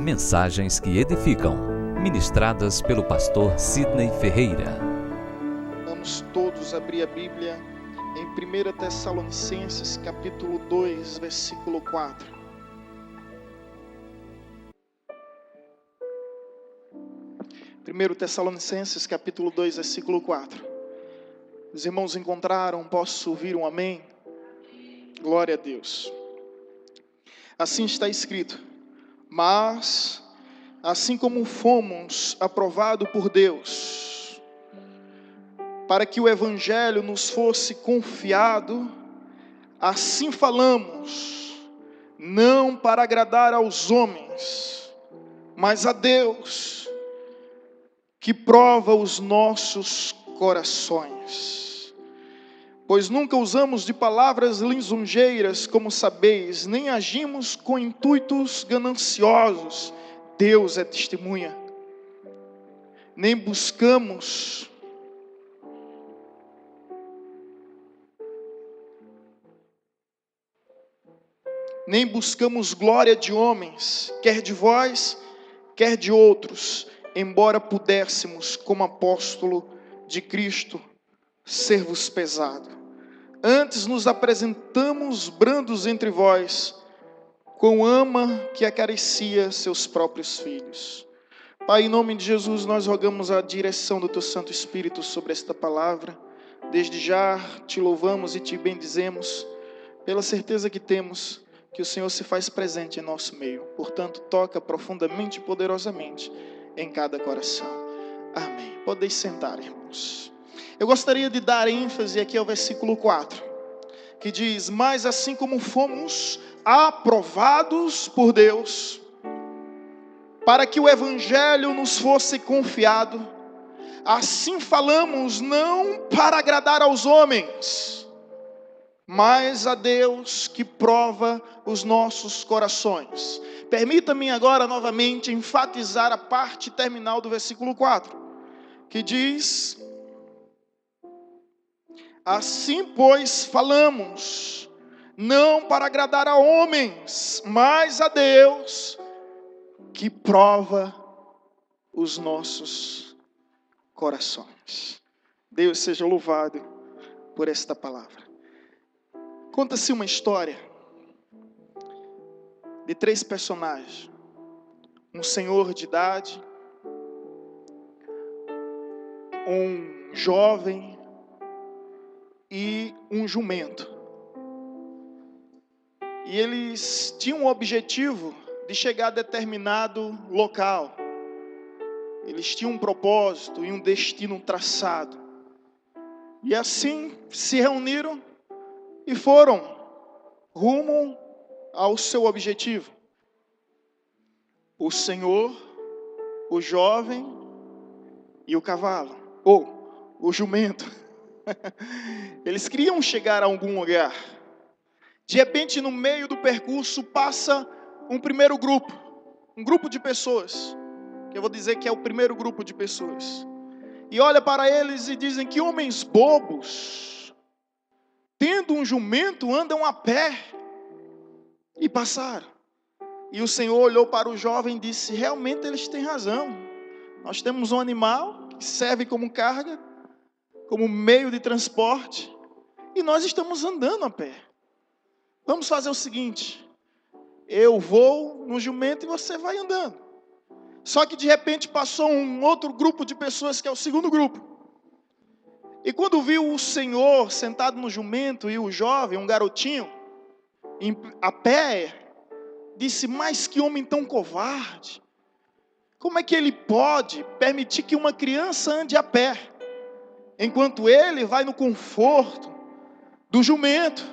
Mensagens que edificam, ministradas pelo pastor Sidney Ferreira. Vamos todos abrir a Bíblia em 1 Tessalonicenses capítulo 2, versículo 4. Primeiro Tessalonicenses capítulo 2, versículo 4. Os irmãos encontraram? Posso ouvir um amém? Glória a Deus. Assim está escrito: mas, assim como fomos aprovados por Deus, para que o Evangelho nos fosse confiado, assim falamos, não para agradar aos homens, mas a Deus, que prova os nossos corações. Pois nunca usamos de palavras lisonjeiras, como sabeis, nem agimos com intuitos gananciosos. Deus é testemunha. Nem buscamos glória de homens, quer de vós, quer de outros, embora pudéssemos, como apóstolo de Cristo, ser-vos pesado. Antes nos apresentamos brandos entre vós, com ama que acaricia seus próprios filhos. Pai, em nome de Jesus, nós rogamos a direção do Teu Santo Espírito sobre esta palavra. Desde já te louvamos e te bendizemos, pela certeza que temos que o Senhor se faz presente em nosso meio. Portanto, toca profundamente e poderosamente em cada coração. Amém. Podeis sentar, irmãos. Eu gostaria de dar ênfase aqui ao versículo 4, que diz: mas assim como fomos aprovados por Deus, para que o Evangelho nos fosse confiado, assim falamos, não para agradar aos homens, mas a Deus, que prova os nossos corações. Permita-me agora novamente enfatizar a parte terminal do versículo 4, que diz: assim, pois, falamos, não para agradar a homens, mas a Deus, que prova os nossos corações. Deus seja louvado por esta palavra. Conta-se uma história de 3 personagens: um senhor de idade, um jovem e um jumento. E eles tinham o objetivo de chegar a determinado local. Eles tinham um propósito e um destino traçado. E assim se reuniram e foram rumo ao seu objetivo. O senhor, o jovem e o cavalo, ou o jumento. Eles queriam chegar a algum lugar. De repente, no meio do percurso, passa um primeiro grupo. Um grupo de pessoas, que eu vou dizer que é o primeiro grupo de pessoas. E olha para eles e dizem: que homens bobos, tendo um jumento, andam a pé. E passaram. E o Senhor olhou para o jovem e disse: realmente eles têm razão. Nós temos um animal que serve como carga, como meio de transporte, e nós estamos andando a pé. Vamos fazer o seguinte: eu vou no jumento e você vai andando. Só que de repente passou um outro grupo de pessoas, que é o segundo grupo. E quando viu o Senhor sentado no jumento e o jovem, um garotinho, a pé, disse: mas que homem tão covarde! Como é que ele pode permitir que uma criança ande a pé, enquanto ele vai no conforto do jumento?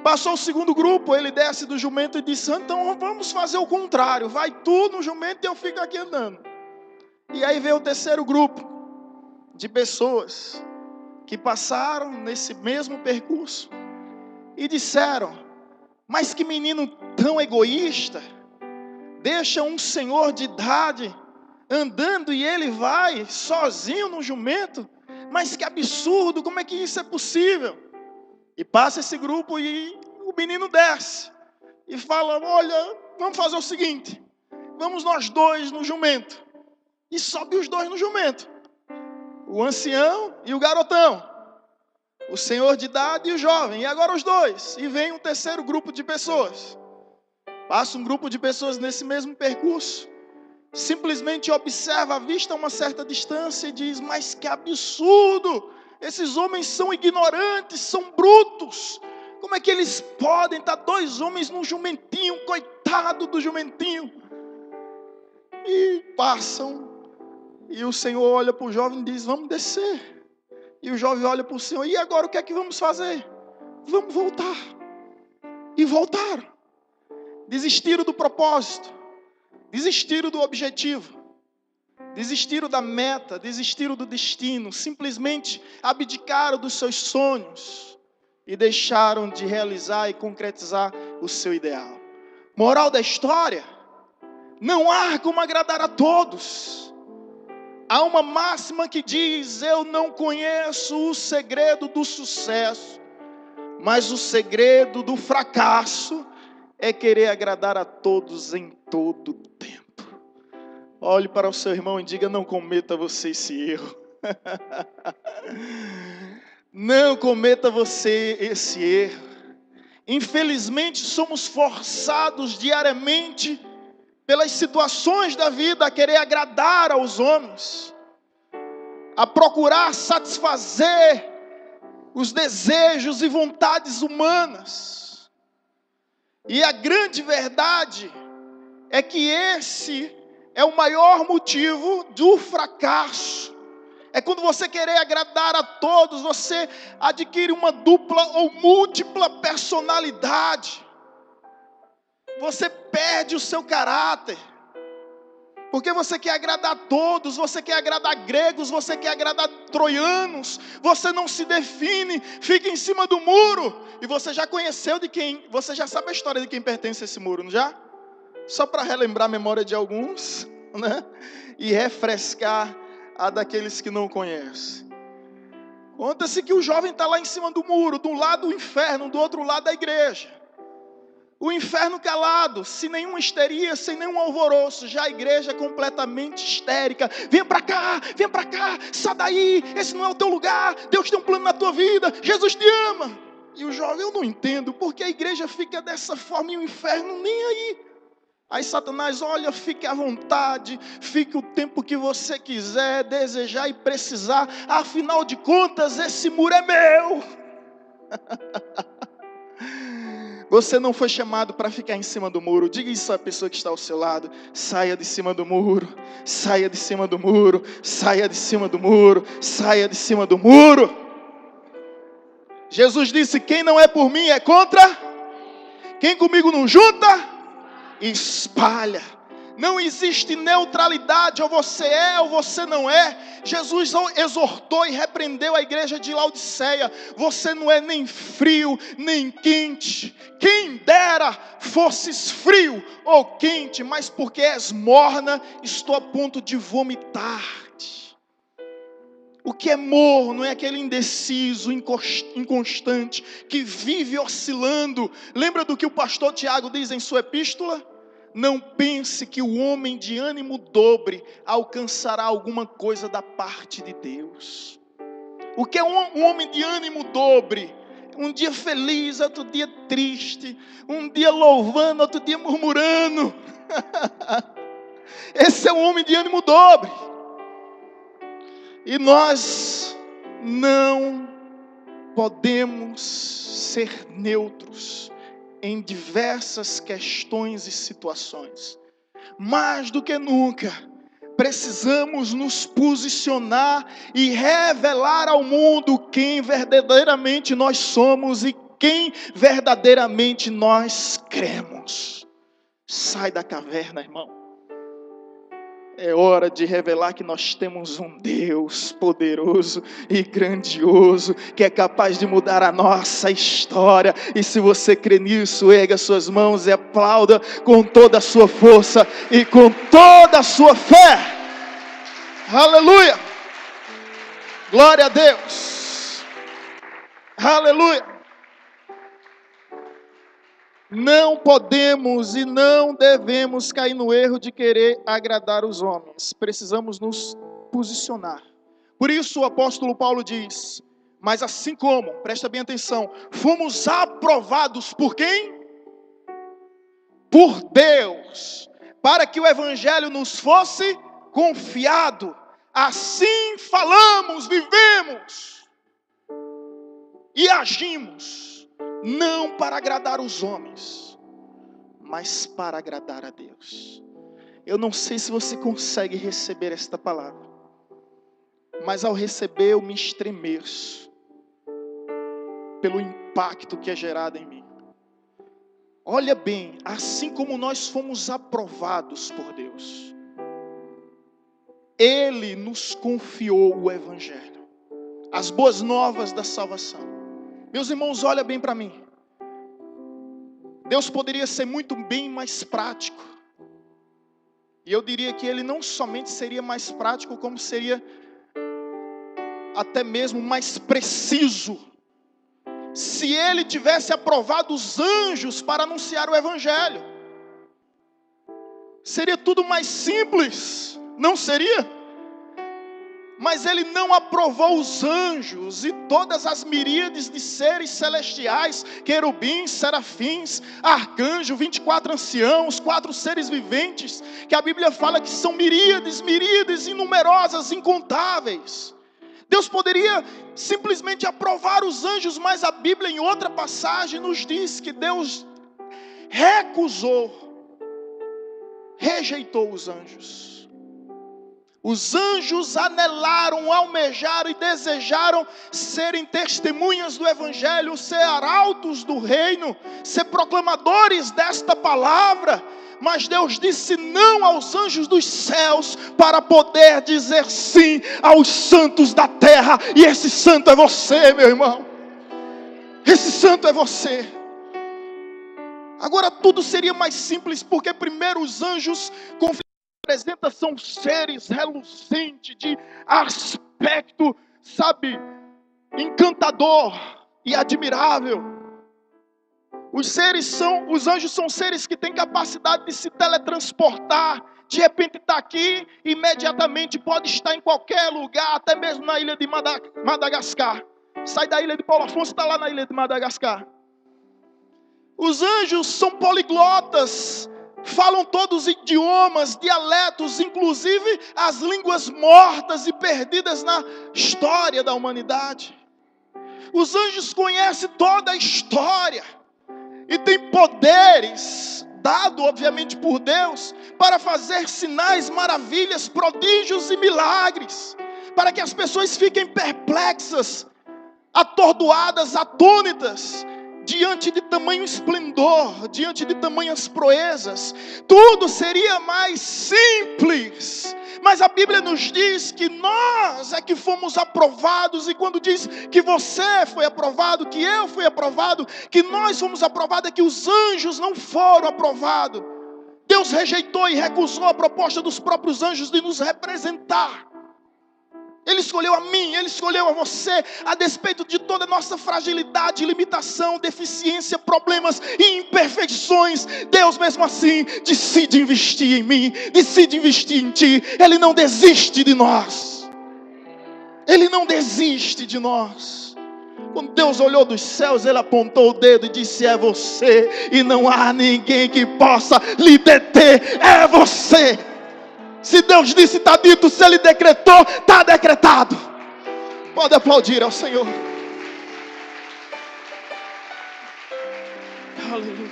Passou o segundo grupo, ele desce do jumento e disse: então vamos fazer o contrário, vai tu no jumento e eu fico aqui andando. E aí veio o terceiro grupo de pessoas que passaram nesse mesmo percurso e disseram: mas que menino tão egoísta, deixa um senhor de idade andando e ele vai sozinho no jumento. Mas que absurdo, como é que isso é possível? E passa esse grupo e o menino desce e fala: olha, vamos fazer o seguinte, vamos nós dois no jumento. E sobe os dois no jumento. O ancião e o garotão. O senhor de idade e o jovem. E agora os dois. E vem um terceiro grupo de pessoas. Passa um grupo de pessoas nesse mesmo percurso. Simplesmente observa a vista a uma certa distância e diz: mas que absurdo! Esses homens são ignorantes, são brutos. Como é que eles podem estar dois homens num jumentinho? Coitado do jumentinho. E passam. E o Senhor olha para o jovem e diz: vamos descer. E o jovem olha para o Senhor: e agora o que é que vamos fazer? Vamos voltar. E voltaram. Desistiram do propósito. Desistiram do objetivo. Desistiram da meta. Desistiram do destino. Simplesmente abdicaram dos seus sonhos. E deixaram de realizar e concretizar o seu ideal. Moral da história: não há como agradar a todos. Há uma máxima que diz: eu não conheço o segredo do sucesso, mas o segredo do fracasso é querer agradar a todos em todo tempo. Olhe para o seu irmão e diga: não cometa você esse erro. Não cometa você esse erro. Infelizmente somos forçados diariamente pelas situações da vida a querer agradar aos homens, a procurar satisfazer os desejos e vontades humanas. E a grande verdade é que esse é o maior motivo do fracasso. É quando você querer agradar a todos, você adquire uma dupla ou múltipla personalidade. Você perde o seu caráter. Porque você quer agradar a todos, você quer agradar gregos, você quer agradar troianos. Você não se define, fica em cima do muro. E você já conheceu de quem, você já sabe a história de quem pertence a esse muro, não já? Só para relembrar a memória de alguns, né? E refrescar a daqueles que não conhecem. Conta-se que o jovem está lá em cima do muro, de um lado o inferno, do outro lado a igreja. O inferno calado, sem nenhuma histeria, sem nenhum alvoroço. Já a igreja completamente histérica: vem para cá, sai daí, esse não é o teu lugar, Deus tem um plano na tua vida, Jesus te ama. E o jovem: eu não entendo, porque a igreja fica dessa forma e o inferno nem aí. Aí Satanás: olha, fique à vontade, fique o tempo que você quiser, desejar e precisar, afinal de contas esse muro é meu. Você não foi chamado para ficar em cima do muro. Diga isso à pessoa que está ao seu lado: saia de cima do muro, saia de cima do muro, saia de cima do muro, saia de cima do muro. Jesus disse: quem não é por mim é contra. Quem comigo não junta, espalha. Não existe neutralidade, ou você é ou você não é. Jesus exortou e repreendeu a igreja de Laodiceia: você não é nem frio, nem quente. Quem dera fosses frio ou quente, mas porque és morna, estou a ponto de vomitar-te. O que é morno é aquele indeciso, inconstante, que vive oscilando. Lembra do que o pastor Tiago diz em sua epístola? Não pense que o homem de ânimo dobre alcançará alguma coisa da parte de Deus. O que é um homem de ânimo dobre? Um dia feliz, outro dia triste. Um dia louvando, outro dia murmurando. Esse é um homem de ânimo dobre. E nós não podemos ser neutros em diversas questões e situações. Mais do que nunca, precisamos nos posicionar e revelar ao mundo quem verdadeiramente nós somos e quem verdadeiramente nós cremos. Sai da caverna, irmão. É hora de revelar que nós temos um Deus poderoso e grandioso, que é capaz de mudar a nossa história. E se você crê nisso, erga suas mãos e aplauda com toda a sua força e com toda a sua fé. Aleluia! Glória a Deus! Aleluia! Não podemos e não devemos cair no erro de querer agradar os homens. Precisamos nos posicionar. Por isso o apóstolo Paulo diz: mas assim como, presta bem atenção, fomos aprovados por quem? Por Deus, para que o evangelho nos fosse confiado. Assim falamos, vivemos e agimos, não para agradar os homens, mas para agradar a Deus. Eu não sei se você consegue receber esta palavra, mas ao receber eu me estremeço pelo impacto que é gerado em mim. Olha bem, assim como nós fomos aprovados por Deus, Ele nos confiou o evangelho, as boas novas da salvação. Meus irmãos, olha bem para mim. Deus poderia ser muito bem mais prático. E eu diria que Ele não somente seria mais prático, como seria até mesmo mais preciso, se Ele tivesse aprovado os anjos para anunciar o evangelho. Seria tudo mais simples, não seria? Mas Ele não aprovou os anjos e todas as miríades de seres celestiais, querubins, serafins, arcanjos, 24 anciãos, 4 seres viventes, que a Bíblia fala que são miríades, inumerosas, incontáveis. Deus poderia simplesmente aprovar os anjos, mas a Bíblia em outra passagem nos diz que Deus rejeitou os anjos. Os anjos anelaram, almejaram e desejaram serem testemunhas do evangelho, ser arautos do reino, ser proclamadores desta palavra. Mas Deus disse não aos anjos dos céus para poder dizer sim aos santos da terra. E esse santo é você, meu irmão. Esse santo é você. Agora tudo seria mais simples, porque primeiro os anjos são seres reluzentes, de aspecto, encantador e admirável. Os anjos são seres que têm capacidade de se teletransportar. De repente está aqui, imediatamente pode estar em qualquer lugar, até mesmo na ilha de Madagascar. Sai da ilha de Paulo Afonso e está lá na ilha de Madagascar. Os anjos são poliglotas, falam todos os idiomas, dialetos, inclusive as línguas mortas e perdidas na história da humanidade. Os anjos conhecem toda a história e têm poderes, dado obviamente por Deus, para fazer sinais, maravilhas, prodígios e milagres, para que as pessoas fiquem perplexas, atordoadas, atônitas, diante de tamanho esplendor, diante de tamanhas proezas. Tudo seria mais simples, mas a Bíblia nos diz que nós é que fomos aprovados. E quando diz que você foi aprovado, que eu fui aprovado, que nós fomos aprovados, é que os anjos não foram aprovados. Deus rejeitou e recusou a proposta dos próprios anjos de nos representar. Ele escolheu a mim, Ele escolheu a você, a despeito de toda a nossa fragilidade, limitação, deficiência, problemas e imperfeições. Deus mesmo assim decide investir em mim, decide investir em ti. Ele não desiste de nós. Ele não desiste de nós. Quando Deus olhou dos céus, Ele apontou o dedo e disse: é você, e não há ninguém que possa lhe deter, é você. Se Deus disse, está dito. Se Ele decretou, está decretado. Pode aplaudir ao Senhor. Aleluia.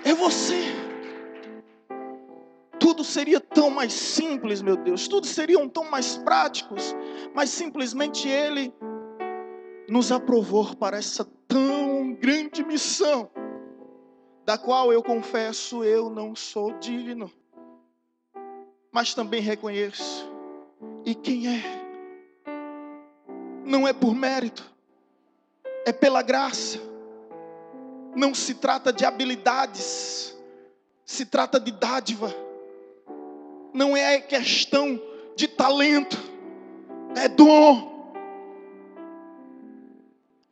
É você. Tudo seria tão mais simples, meu Deus. Tudo seriam tão mais práticos. Mas simplesmente Ele nos aprovou para essa tão grande missão, da qual eu confesso, eu não sou digno. Mas também reconheço. E quem é? Não é por mérito, é pela graça. Não se trata de habilidades, se trata de dádiva. Não é questão de talento, é dom.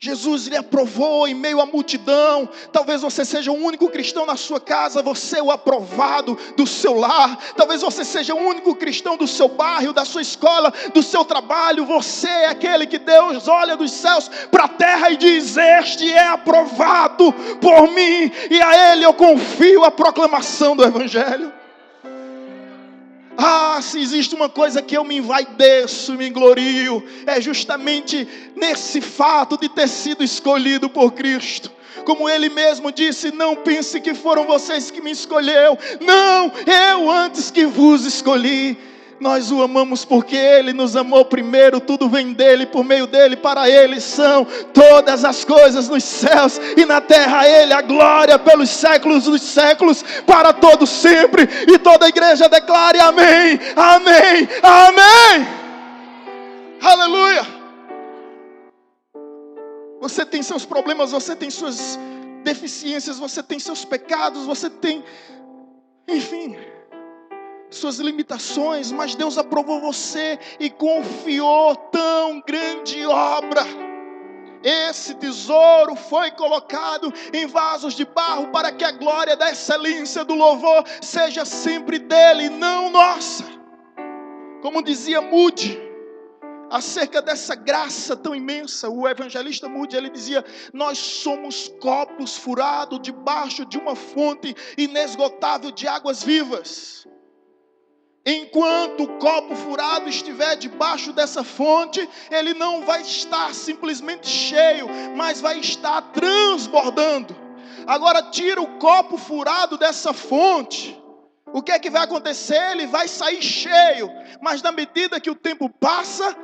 Jesus lhe aprovou em meio à multidão. Talvez você seja o único cristão na sua casa, você é o aprovado do seu lar. Talvez você seja o único cristão do seu bairro, da sua escola, do seu trabalho. Você é aquele que Deus olha dos céus para a terra e diz: este é aprovado por mim, e a ele eu confio a proclamação do Evangelho. Se existe uma coisa que eu me envaideço, me glorio, é justamente nesse fato de ter sido escolhido por Cristo. Como Ele mesmo disse: não pense que foram vocês que me escolheu. Não, eu antes que vos escolhi. Nós o amamos porque Ele nos amou primeiro. Tudo vem dEle, por meio dEle, para Ele são todas as coisas nos céus e na terra. A Ele a glória pelos séculos dos séculos, para todos sempre. E toda a igreja declare amém, amém, amém. Aleluia. Você tem seus problemas, você tem suas deficiências, você tem seus pecados, você tem, enfim, suas limitações, mas Deus aprovou você e confiou tão grande obra. Esse tesouro foi colocado em vasos de barro para que a glória da excelência do louvor seja sempre dele, não nossa. Como dizia Moody acerca dessa graça tão imensa, o evangelista Moody, ele dizia: nós somos copos furados debaixo de uma fonte inesgotável de águas vivas. Enquanto o copo furado estiver debaixo dessa fonte, ele não vai estar simplesmente cheio, mas vai estar transbordando. Agora tira o copo furado dessa fonte, o que é que vai acontecer? Ele vai sair cheio, mas na medida que o tempo passa,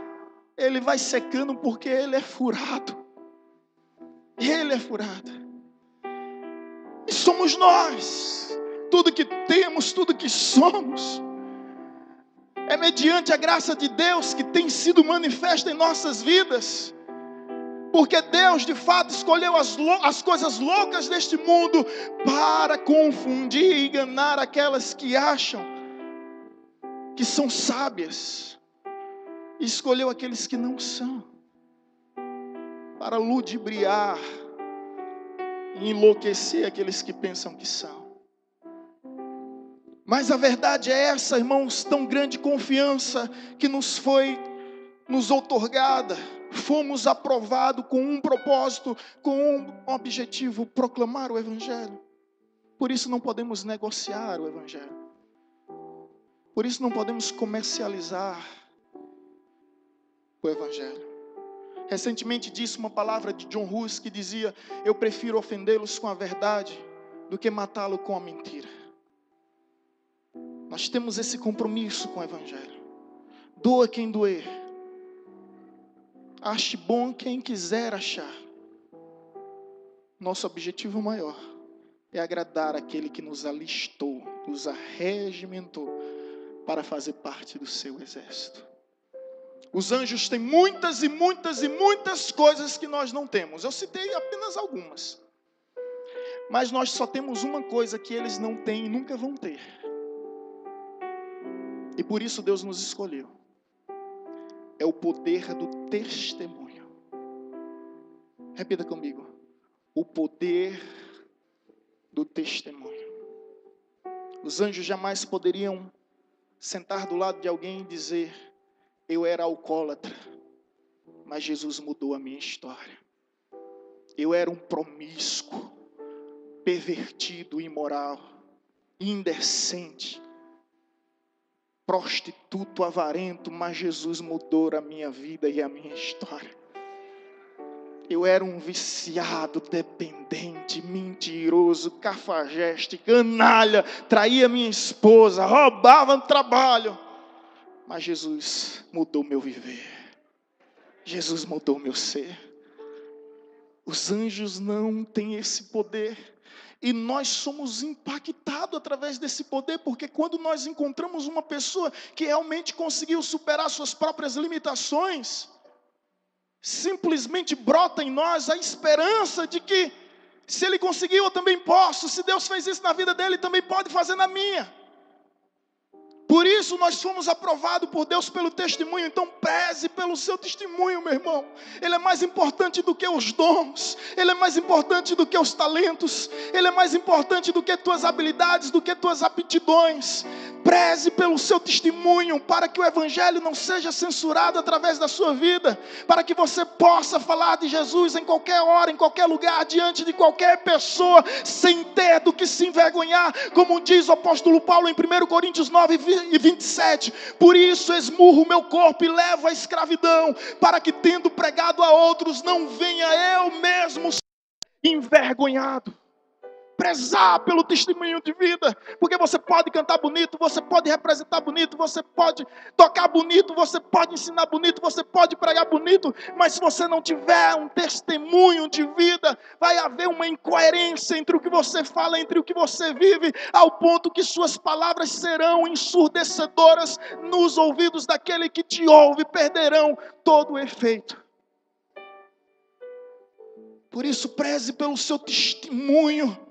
ele vai secando, porque ele é furado. Ele é furado. E somos nós. Tudo que temos, tudo que somos, é mediante a graça de Deus que tem sido manifesta em nossas vidas. Porque Deus de fato escolheu as coisas loucas deste mundo para confundir e enganar aquelas que acham que são sábias. E escolheu aqueles que não são, para ludibriar e enlouquecer aqueles que pensam que são. Mas a verdade é essa, irmãos, tão grande confiança que nos foi outorgada. Fomos aprovados com um propósito, com um objetivo: proclamar o Evangelho. Por isso não podemos negociar o Evangelho. Por isso não podemos comercializar o Evangelho. Recentemente disse uma palavra de John Hus que dizia: eu prefiro ofendê-los com a verdade do que matá-lo com a mentira. Nós temos esse compromisso com o Evangelho. Doa quem doer. Ache bom quem quiser achar. Nosso objetivo maior é agradar aquele que nos alistou, nos arregimentou para fazer parte do seu exército. Os anjos têm muitas e muitas e muitas coisas que nós não temos. Eu citei apenas algumas. Mas nós só temos uma coisa que eles não têm e nunca vão ter. E por isso Deus nos escolheu. É o poder do testemunho. Repita comigo: o poder do testemunho. Os anjos jamais poderiam sentar do lado de alguém e dizer: eu era alcoólatra, mas Jesus mudou a minha história. Eu era um promíscuo, pervertido, imoral, indecente, prostituto, avarento, mas Jesus mudou a minha vida e a minha história. Eu era um viciado, dependente, mentiroso, cafajeste, canalha, traía minha esposa, roubava no trabalho. Mas Jesus mudou meu viver. Jesus mudou meu ser. Os anjos não têm esse poder. E nós somos impactados através desse poder, porque quando nós encontramos uma pessoa que realmente conseguiu superar suas próprias limitações, simplesmente brota em nós a esperança de que, se ele conseguiu, eu também posso. Se Deus fez isso na vida dele, também pode fazer na minha. Por isso nós fomos aprovados por Deus pelo testemunho. Então preze pelo seu testemunho, meu irmão. Ele é mais importante do que os dons. Ele é mais importante do que os talentos. Ele é mais importante do que tuas habilidades, do que tuas aptidões. Preze pelo seu testemunho, para que o evangelho não seja censurado através da sua vida, para que você possa falar de Jesus em qualquer hora, em qualquer lugar, diante de qualquer pessoa, sem ter do que se envergonhar, como diz o apóstolo Paulo em 1 Coríntios 9:27, por isso esmurro o meu corpo e levo à escravidão, para que tendo pregado a outros, não venha eu mesmo envergonhado. Prezar pelo testemunho de vida, porque você pode cantar bonito, você pode representar bonito, você pode tocar bonito, você pode ensinar bonito, você pode pregar bonito, mas se você não tiver um testemunho de vida, vai haver uma incoerência entre o que você fala, entre o que você vive, ao ponto que suas palavras serão ensurdecedoras nos ouvidos daquele que te ouve, perderão todo o efeito. Por isso, preze pelo seu testemunho,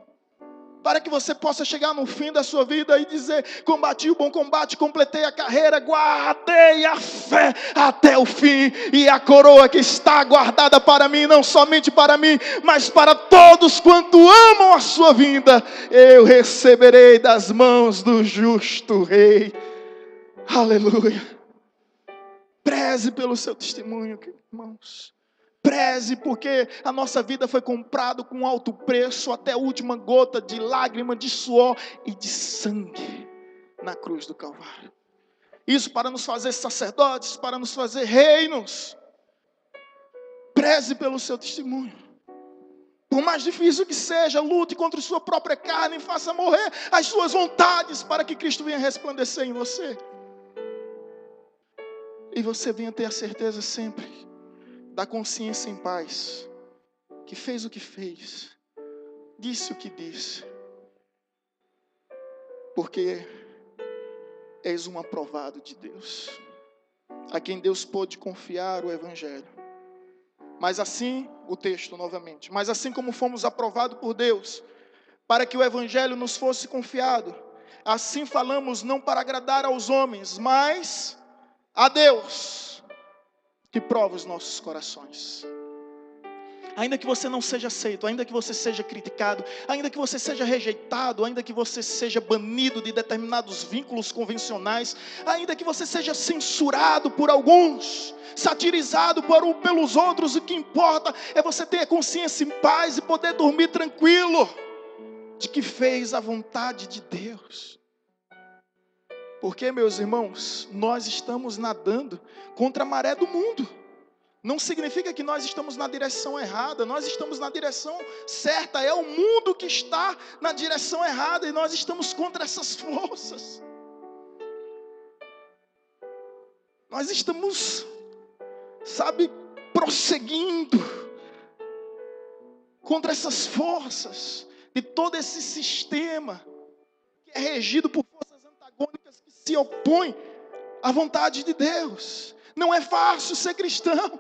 para que você possa chegar no fim da sua vida e dizer: combati o bom combate, completei a carreira, guardei a fé até o fim, e a coroa que está guardada para mim, não somente para mim, mas para todos quanto amam a sua vinda, eu receberei das mãos do justo rei. Aleluia. Preze pelo seu testemunho, irmãos. Preze, porque a nossa vida foi comprada com alto preço, até a última gota de lágrima, de suor e de sangue na cruz do Calvário. Isso para nos fazer sacerdotes, para nos fazer reinos. Preze pelo seu testemunho. Por mais difícil que seja, lute contra sua própria carne e faça morrer as suas vontades, para que Cristo venha resplandecer em você. E você venha ter a certeza sempre da consciência em paz, que fez o que fez, disse o que disse, porque és um aprovado de Deus, a quem Deus pôde confiar o evangelho. Mas assim, o texto novamente, mas assim como fomos aprovados por Deus, para que o evangelho nos fosse confiado, assim falamos não para agradar aos homens, mas a Deus, que prova os nossos corações. Ainda que você não seja aceito, ainda que você seja criticado, ainda que você seja rejeitado, ainda que você seja banido de determinados vínculos convencionais, ainda que você seja censurado por alguns, satirizado pelos outros, o que importa é você ter a consciência em paz e poder dormir tranquilo, de que fez a vontade de Deus. Porque, meus irmãos, nós estamos nadando contra a maré do mundo. Não significa que nós estamos na direção errada, nós estamos na direção certa. É o mundo que está na direção errada e nós estamos contra essas forças. Nós estamos, prosseguindo contra essas forças de todo esse sistema que é regido por forças antagônicas que se opõem à vontade de Deus. Não é fácil ser cristão.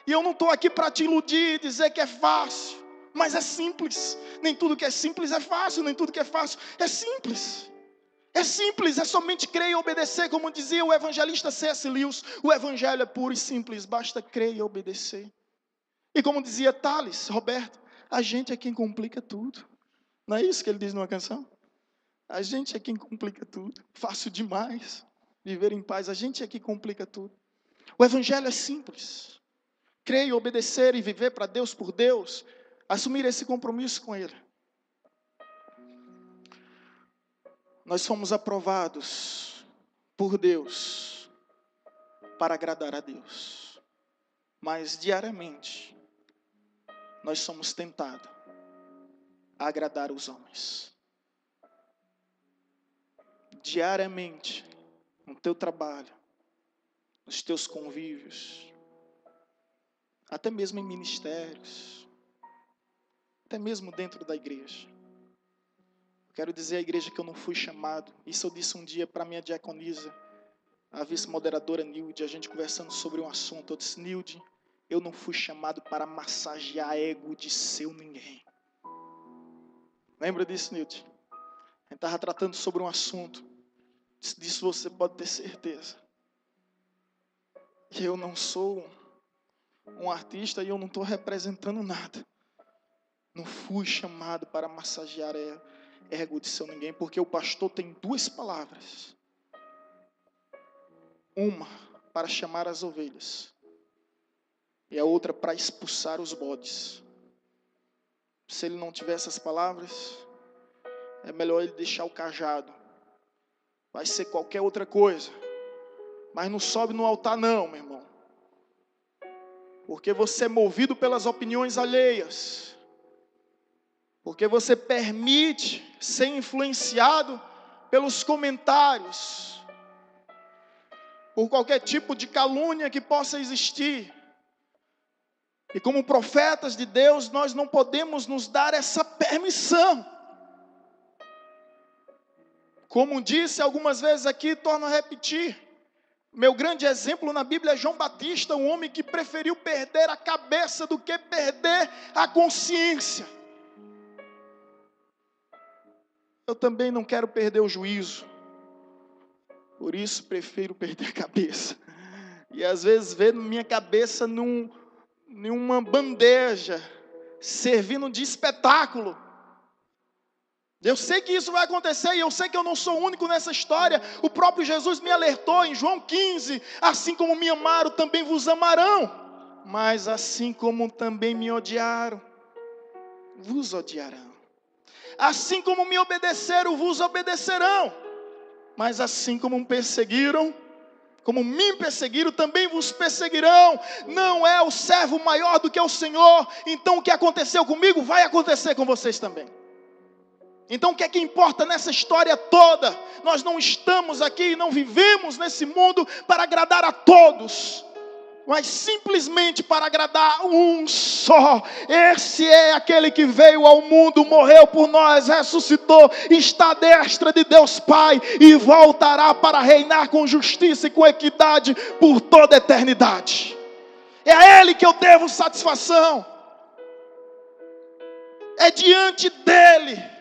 E eu não estou aqui para te iludir e dizer que é fácil, mas é simples. Nem tudo que é simples é fácil, nem tudo que é fácil é simples. É simples, é somente crer e obedecer, como dizia o evangelista C.S. Lewis. O evangelho é puro e simples, basta crer e obedecer. E como dizia Thales Roberto, a gente é quem complica tudo. Não é isso que ele diz numa canção? A gente é quem complica tudo. Fácil demais viver em paz, a gente é quem complica tudo. O evangelho é simples. Crer e obedecer e viver para Deus, por Deus, assumir esse compromisso com Ele. Nós fomos aprovados por Deus para agradar a Deus, mas diariamente nós somos tentados a agradar os homens. Diariamente, no teu trabalho, nos teus convívios, até mesmo em ministérios, até mesmo dentro da igreja. Quero dizer à igreja que eu não fui chamado. Isso eu disse um dia para a minha diaconisa, a vice-moderadora Nilde, a gente conversando sobre um assunto. Eu disse: Nilde, eu não fui chamado para massagear ego de seu ninguém. Lembra disso, Nilde? A gente estava tratando sobre um assunto. Disso você pode ter certeza. Que eu não sou um artista e eu não estou representando nada. Não fui chamado para massagear ego de seu ninguém, porque o pastor tem duas palavras. Uma para chamar as ovelhas e a outra para expulsar os bodes. Se ele não tiver essas palavras, é melhor ele deixar o cajado. Vai ser qualquer outra coisa, mas não sobe no altar não, meu irmão, porque você é movido pelas opiniões alheias, porque você permite ser influenciado pelos comentários, por qualquer tipo de calúnia que possa existir. E como profetas de Deus, nós não podemos nos dar essa permissão. Como disse algumas vezes aqui, torno a repetir, meu grande exemplo na Bíblia é João Batista, um homem que preferiu perder a cabeça do que perder a consciência. Eu também não quero perder o juízo, por isso prefiro perder a cabeça. E às vezes ver minha cabeça numa bandeja, servindo de espetáculo. Eu sei que isso vai acontecer e eu sei que eu não sou o único nessa história. O próprio Jesus me alertou em João 15, assim como me amaram, também vos amarão. Mas assim como também me odiaram, vos odiarão. Assim como me obedeceram, vos obedecerão. Mas assim como me perseguiram, também vos perseguirão. Não é o servo maior do que o Senhor. Então o que aconteceu comigo, vai acontecer com vocês também. Então o que é que importa nessa história toda? Nós não estamos aqui e não vivemos nesse mundo para agradar a todos, mas simplesmente para agradar um só. Esse é aquele que veio ao mundo, morreu por nós, ressuscitou, está à destra de Deus Pai e voltará para reinar com justiça e com equidade por toda a eternidade. É a Ele que eu devo satisfação. É diante dEle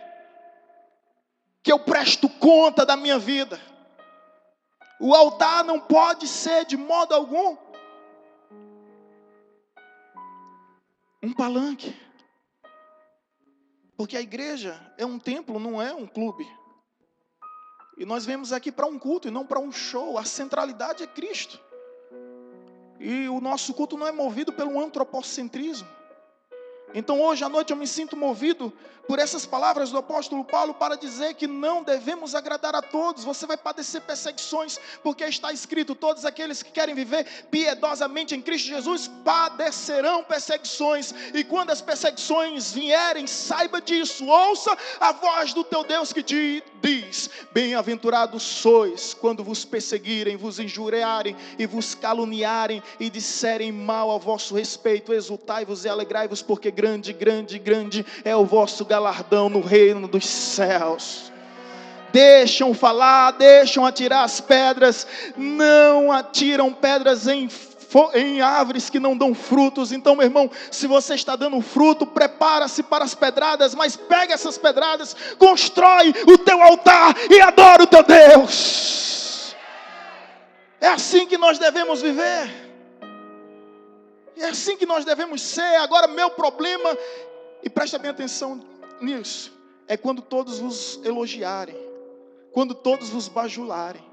que eu presto conta da minha vida. O altar não pode ser de modo algum um palanque, porque a igreja é um templo, não é um clube. E nós viemos aqui para um culto e não para um show. A centralidade é Cristo. E o nosso culto não é movido pelo antropocentrismo. Então hoje à noite eu me sinto movido por essas palavras do apóstolo Paulo para dizer que não devemos agradar a todos. Você vai padecer perseguições, porque está escrito: todos aqueles que querem viver piedosamente em Cristo Jesus padecerão perseguições. E quando as perseguições vierem, saiba disso, ouça a voz do teu Deus que te diz: bem-aventurados sois quando vos perseguirem, vos injuriarem e vos caluniarem e disserem mal a vosso respeito. Exultai-vos e alegrai-vos, porque grande, grande, grande é o vosso galardão no reino dos céus. Deixam falar, deixam atirar as pedras, não atiram pedras em árvores que não dão frutos. Então, meu irmão, se você está dando fruto, prepara-se para as pedradas, mas pega essas pedradas, constrói o teu altar e adora o teu Deus. É assim que nós devemos viver. É assim que nós devemos ser. Agora, meu problema, e presta bem atenção nisso, é quando todos vos elogiarem, quando todos vos bajularem.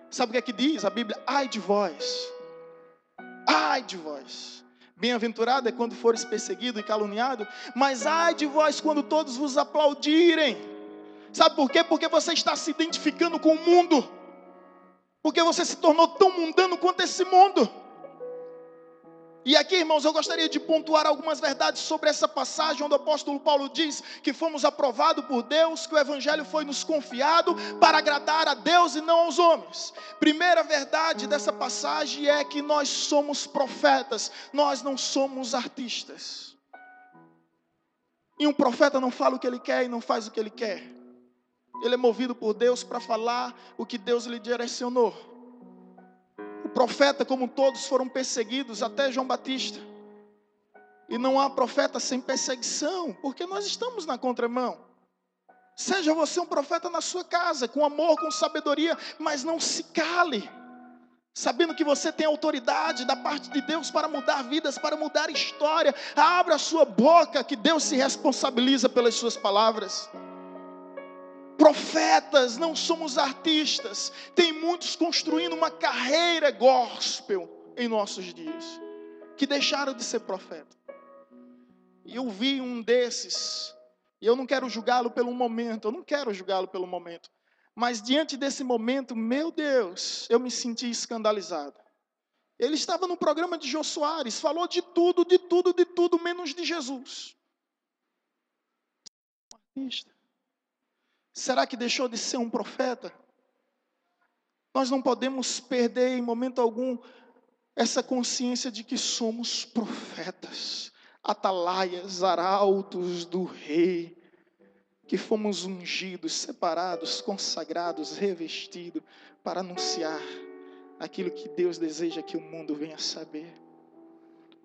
Sabe o que é que diz a Bíblia? Ai de vós, ai de vós. Bem-aventurado é quando fores perseguido e caluniado, mas ai de vós quando todos vos aplaudirem. Sabe por quê? Porque você está se identificando com o mundo, porque você se tornou tão mundano quanto esse mundo. E aqui, irmãos, eu gostaria de pontuar algumas verdades sobre essa passagem, onde o apóstolo Paulo diz que fomos aprovados por Deus, que o evangelho foi nos confiado para agradar a Deus e não aos homens. Primeira verdade dessa passagem é que nós somos profetas, nós não somos artistas. E um profeta não fala o que ele quer e não faz o que ele quer. Ele é movido por Deus para falar o que Deus lhe direcionou. O profeta, como todos, foram perseguidos, até João Batista. E não há profeta sem perseguição, porque nós estamos na contramão. Seja você um profeta na sua casa, com amor, com sabedoria, mas não se cale, sabendo que você tem autoridade da parte de Deus para mudar vidas, para mudar história. Abra a sua boca, que Deus se responsabiliza pelas suas palavras. Profetas, não somos artistas. Tem muitos construindo uma carreira gospel em nossos dias, que deixaram de ser profeta. E eu vi um desses, e eu não quero julgá-lo pelo momento, mas diante desse momento, meu Deus, eu me senti escandalizado. Ele estava no programa de Jô Soares, falou de tudo, menos de Jesus. Será que deixou de ser um profeta? Nós não podemos perder em momento algum essa consciência de que somos profetas, atalaias, arautos do rei, que fomos ungidos, separados, consagrados, revestidos para anunciar aquilo que Deus deseja que o mundo venha saber.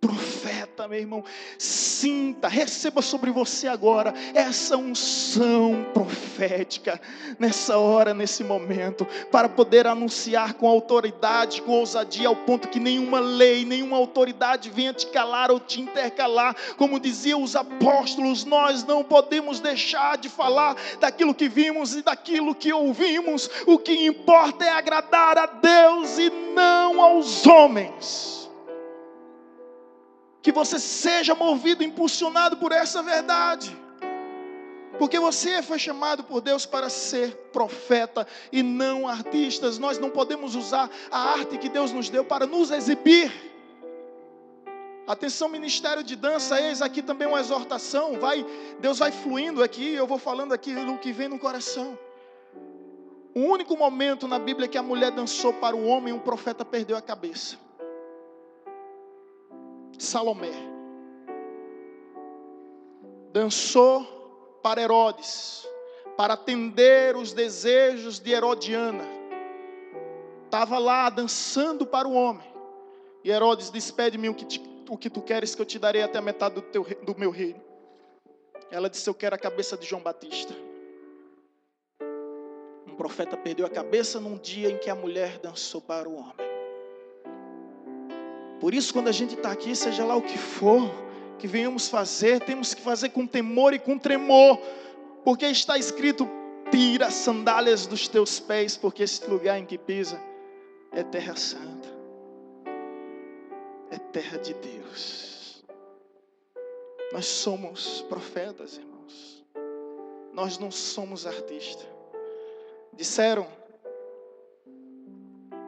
Profeta, meu irmão, sinta, receba sobre você agora essa unção profética, nessa hora, nesse momento, para poder anunciar com autoridade, com ousadia, ao ponto que nenhuma lei, nenhuma autoridade venha te calar ou te intercalar. Como diziam os apóstolos, nós não podemos deixar de falar daquilo que vimos e daquilo que ouvimos. O que importa é agradar a Deus e não aos homens. Que você seja movido, impulsionado por essa verdade. Porque você foi chamado por Deus para ser profeta e não artistas. Nós não podemos usar a arte que Deus nos deu para nos exibir. Atenção, ministério de dança, eis aqui também uma exortação. Deus vai fluindo aqui, eu vou falando aquilo que vem no coração. O único momento na Bíblia que a mulher dançou para o homem, um profeta perdeu a cabeça. Salomé dançou para Herodes, para atender os desejos de Herodiana. Estava lá dançando para o homem. E Herodes disse: pede-me o que tu queres, que eu te darei até a metade do meu reino. Ela disse: eu quero a cabeça de João Batista. Um profeta perdeu a cabeça num dia em que a mulher dançou para o homem. Por isso, quando a gente está aqui, seja lá o que for que venhamos fazer, temos que fazer com temor e com tremor, porque está escrito: tira as sandálias dos teus pés, porque esse lugar em que pisa é terra santa, é terra de Deus. Nós somos profetas, irmãos, nós não somos artistas. Disseram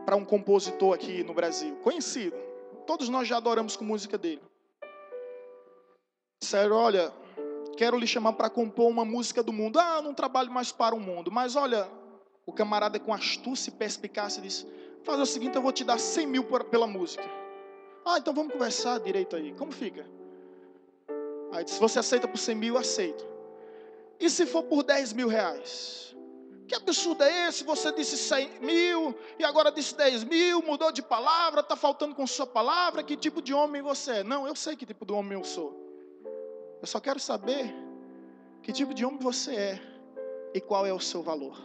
para um compositor aqui no Brasil, conhecido, todos nós já adoramos com música dele. Disseram: olha, quero lhe chamar para compor uma música do mundo. Eu não trabalho mais para o mundo. Mas olha, o camarada com astúcia e perspicácia disse: faz o seguinte, eu vou te dar 100 mil pela música. Então vamos conversar direito aí. Como fica? Aí disse: você aceita por 100 mil? Eu aceito. E se for por 10 mil reais? Que absurdo é esse? Você disse 100 mil e agora disse 10 mil, mudou de palavra, está faltando com sua palavra. Que tipo de homem você é? Não, eu sei que tipo de homem eu sou. Eu só quero saber que tipo de homem você é e qual é o seu valor.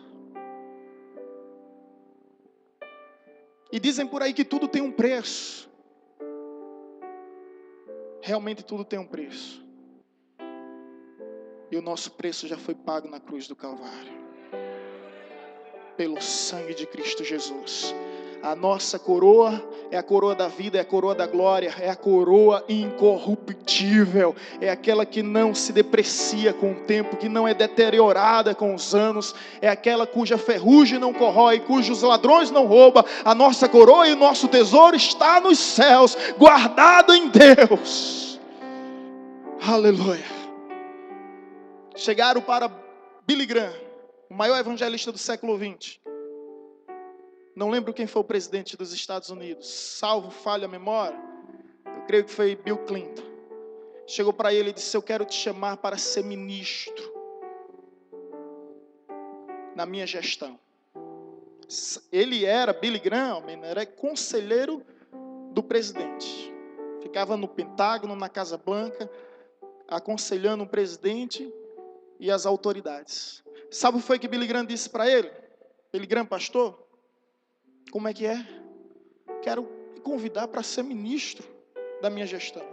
E dizem por aí que tudo tem um preço. Realmente tudo tem um preço. E o nosso preço já foi pago na cruz do Calvário. Pelo sangue de Cristo Jesus. A nossa coroa é a coroa da vida, é a coroa da glória, é a coroa incorruptível, é aquela que não se deprecia com o tempo, que não é deteriorada com os anos, é aquela cuja ferrugem não corrói, cujos ladrões não roubam. A nossa coroa e o nosso tesouro está nos céus, guardado em Deus. Aleluia. Chegaram para Billy Graham, o maior evangelista do século XX. Não lembro quem foi o presidente dos Estados Unidos, salvo falha a memória, eu creio que foi Bill Clinton. Chegou para ele e disse: eu quero te chamar para ser ministro na minha gestão. Ele era, Billy Graham, era conselheiro do presidente. Ficava no Pentágono, na Casa Branca, aconselhando o presidente e as autoridades. Sabe o que foi que Billy Graham disse para ele? Billy Graham, pastor, como é que é? Quero me convidar para ser ministro da minha gestão.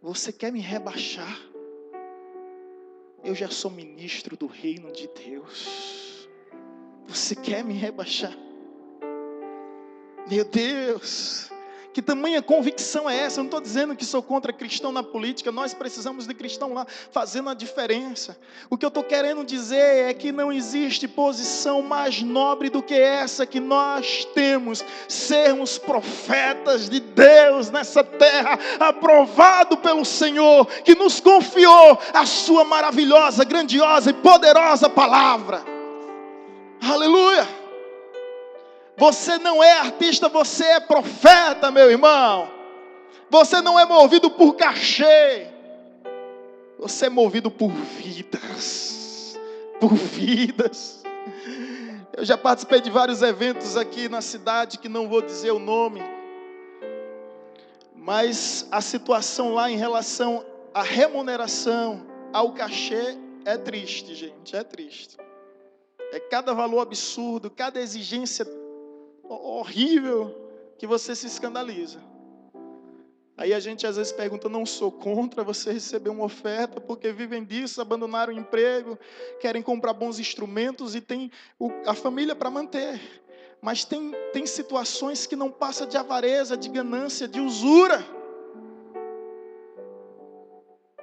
Você quer me rebaixar? Eu já sou ministro do reino de Deus. Você quer me rebaixar? Meu Deus, que tamanha convicção é essa? Eu não estou dizendo que sou contra cristão na política. Nós precisamos de cristão lá fazendo a diferença. O que eu estou querendo dizer é que não existe posição mais nobre do que essa que nós temos. Sermos profetas de Deus nessa terra, aprovado pelo Senhor, que nos confiou a sua maravilhosa, grandiosa e poderosa palavra. Aleluia! Você não é artista, você é profeta, meu irmão. Você não é movido por cachê. Você é movido por vidas. Por vidas. Eu já participei de vários eventos aqui na cidade, que não vou dizer o nome. Mas a situação lá em relação à remuneração, ao cachê, é triste, gente. É triste. É cada valor absurdo, cada exigência horrível, que você se escandaliza. Aí a gente às vezes pergunta, não sou contra você receber uma oferta, porque vivem disso, abandonaram o emprego, querem comprar bons instrumentos e tem a família para manter. Mas tem situações que não passa de avareza, de ganância, de usura.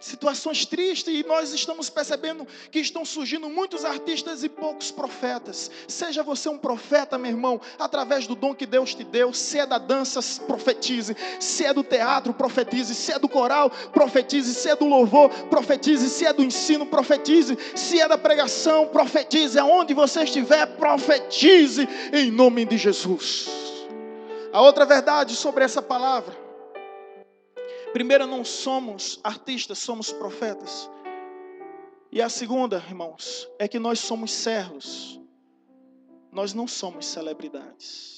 Situações tristes, e nós estamos percebendo que estão surgindo muitos artistas e poucos profetas. Seja você um profeta, meu irmão, através do dom que Deus te deu. Se é da dança, profetize. Se é do teatro, profetize. Se é do coral, profetize. Se é do louvor, profetize. Se é do ensino, profetize. Se é da pregação, profetize. Aonde você estiver, profetize em nome de Jesus. A outra verdade sobre essa palavra: primeiro, não somos artistas, somos profetas. E a segunda, irmãos, é que nós somos servos. Nós não somos celebridades.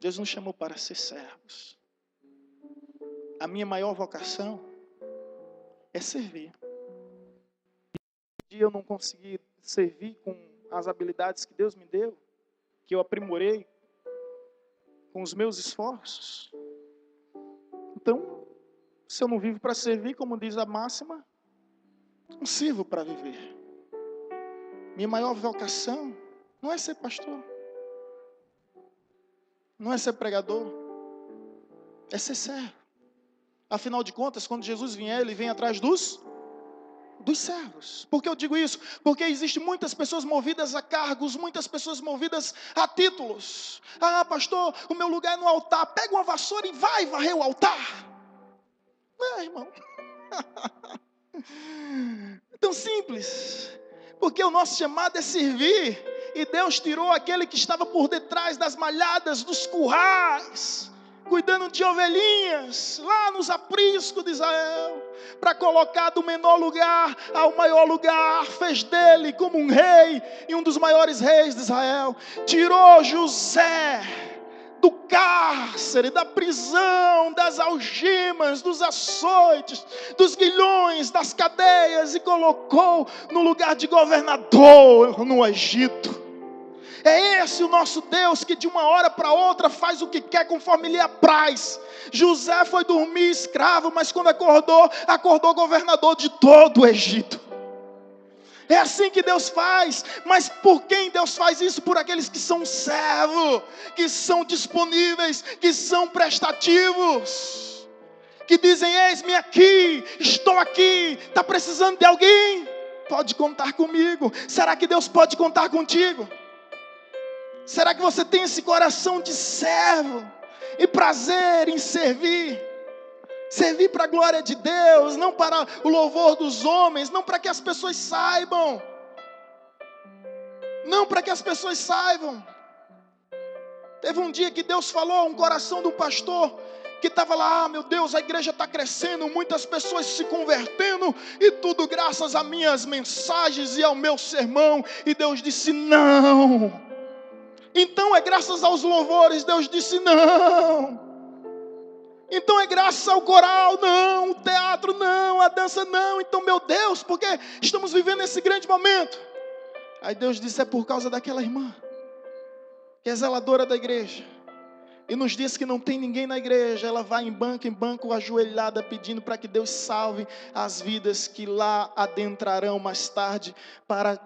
Deus nos chamou para ser servos. A minha maior vocação é servir. Um dia eu não consegui servir com as habilidades que Deus me deu, que eu aprimorei com os meus esforços. Então, se eu não vivo para servir, como diz a máxima, não sirvo para viver. Minha maior vocação não é ser pastor, não é ser pregador, é ser servo. Afinal de contas, quando Jesus vier, Ele vem atrás dos servos. Por que eu digo isso? Porque existem muitas pessoas movidas a cargos, muitas pessoas movidas a títulos. Ah, pastor, o meu lugar é no altar. Pega uma vassoura e vai varrer o altar. Não, irmão. É tão simples. Porque o nosso chamado é servir. E Deus tirou aquele que estava por detrás das malhadas, dos currais, cuidando de ovelhinhas, lá nos apriscos de Israel, para colocar do menor lugar ao maior lugar. Fez dele como um rei e um dos maiores reis de Israel. Tirou José do cárcere, da prisão, das algemas, dos açoites, dos grilhões, das cadeias, e colocou no lugar de governador no Egito. É esse o nosso Deus, que de uma hora para outra faz o que quer conforme lhe apraz. José foi dormir escravo, mas quando acordou governador de todo o Egito. É assim que Deus faz. Mas por quem Deus faz isso? Por aqueles que são servos, que são disponíveis, que são prestativos, que dizem, eis-me aqui, estou aqui. Está precisando de alguém? Pode contar comigo. Será que Deus pode contar contigo? Será que você tem esse coração de servo e prazer em servir? Servir para a glória de Deus, não para o louvor dos homens, não para que as pessoas saibam. Não para que as pessoas saibam. Teve um dia que Deus falou um coração do pastor que estava lá, ah, meu Deus, a igreja está crescendo, muitas pessoas se convertendo, e tudo graças a minhas mensagens e ao meu sermão. E Deus disse, não. Então é graças aos louvores. Deus disse, não. Então é graças ao coral, não, o teatro não, a dança não. Então, meu Deus, porque estamos vivendo esse grande momento? Aí Deus disse, é por causa daquela irmã, que é zeladora da igreja. E nos dias que não tem ninguém na igreja, ela vai em banco, ajoelhada, pedindo para que Deus salve as vidas que lá adentrarão mais tarde para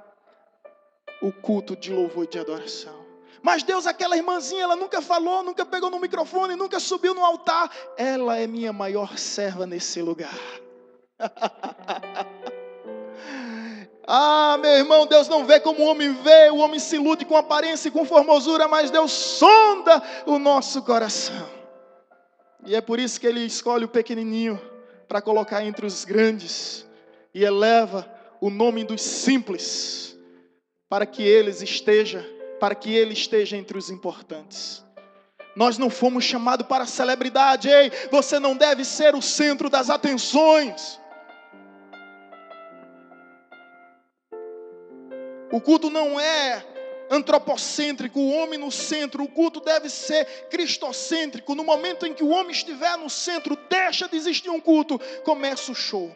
o culto de louvor e de adoração. Mas Deus, aquela irmãzinha, ela nunca falou, nunca pegou no microfone, nunca subiu no altar. Ela é minha maior serva nesse lugar. Ah, meu irmão, Deus não vê como o homem vê. O homem se ilude com aparência e com formosura, mas Deus sonda o nosso coração. E é por isso que Ele escolhe o pequenininho para colocar entre os grandes e eleva o nome dos simples para que Ele esteja entre os importantes. Nós não fomos chamados para celebridade. Ei, você não deve ser o centro das atenções. O culto não é antropocêntrico, o homem no centro. O culto deve ser cristocêntrico. No momento em que o homem estiver no centro, deixa de existir um culto, começa o show.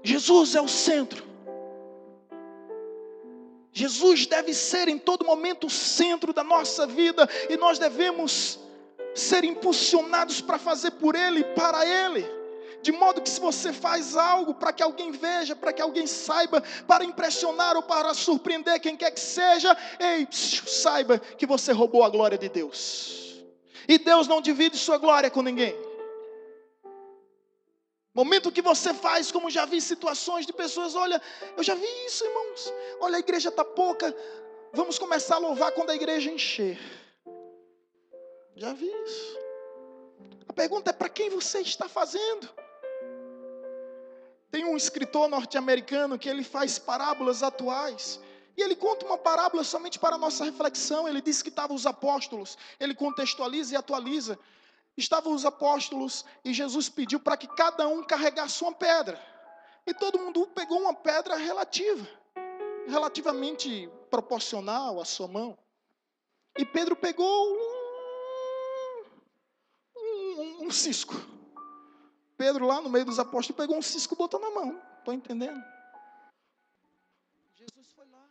Jesus é o centro. Jesus deve ser em todo momento o centro da nossa vida. E nós devemos ser impulsionados para fazer por Ele e para Ele. De modo que se você faz algo para que alguém veja, para que alguém saiba, para impressionar ou para surpreender quem quer que seja, ei, saiba que você roubou a glória de Deus. E Deus não divide sua glória com ninguém. Momento que você faz, como já vi situações de pessoas, olha, eu já vi isso, irmãos. Olha, a igreja está pouca, vamos começar a louvar quando a igreja encher. Já vi isso. A pergunta é, para quem você está fazendo? Tem um escritor norte-americano que ele faz parábolas atuais. E ele conta uma parábola somente para a nossa reflexão. Ele diz que estavam os apóstolos. Ele contextualiza e atualiza. Estavam os apóstolos e Jesus pediu para que cada um carregasse uma pedra. E todo mundo pegou uma pedra relativamente proporcional à sua mão. E Pedro pegou um cisco. Pedro lá no meio dos apóstolos pegou um cisco e botou na mão. Estou entendendo? Jesus foi lá,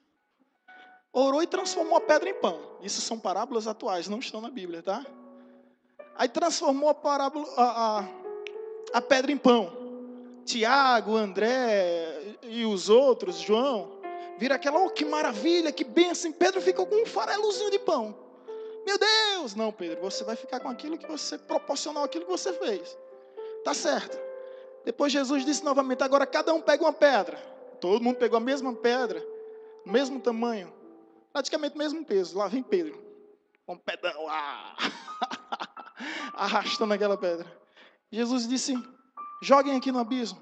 orou e transformou a pedra em pão. Isso são parábolas atuais, não estão na Bíblia, tá? Aí transformou a pedra em pão. Tiago, André e os outros, João, viram aquela, oh, que maravilha, que bênção. Pedro ficou com um farelozinho de pão. Meu Deus! Não, Pedro, você vai ficar com aquilo que você proporcionou, aquilo que você fez. Tá certo. Depois Jesus disse novamente, agora cada um pega uma pedra. Todo mundo pegou a mesma pedra, mesmo tamanho, praticamente o mesmo peso. Lá vem Pedro, com um pedão, arrastando aquela pedra. Jesus disse, joguem aqui no abismo.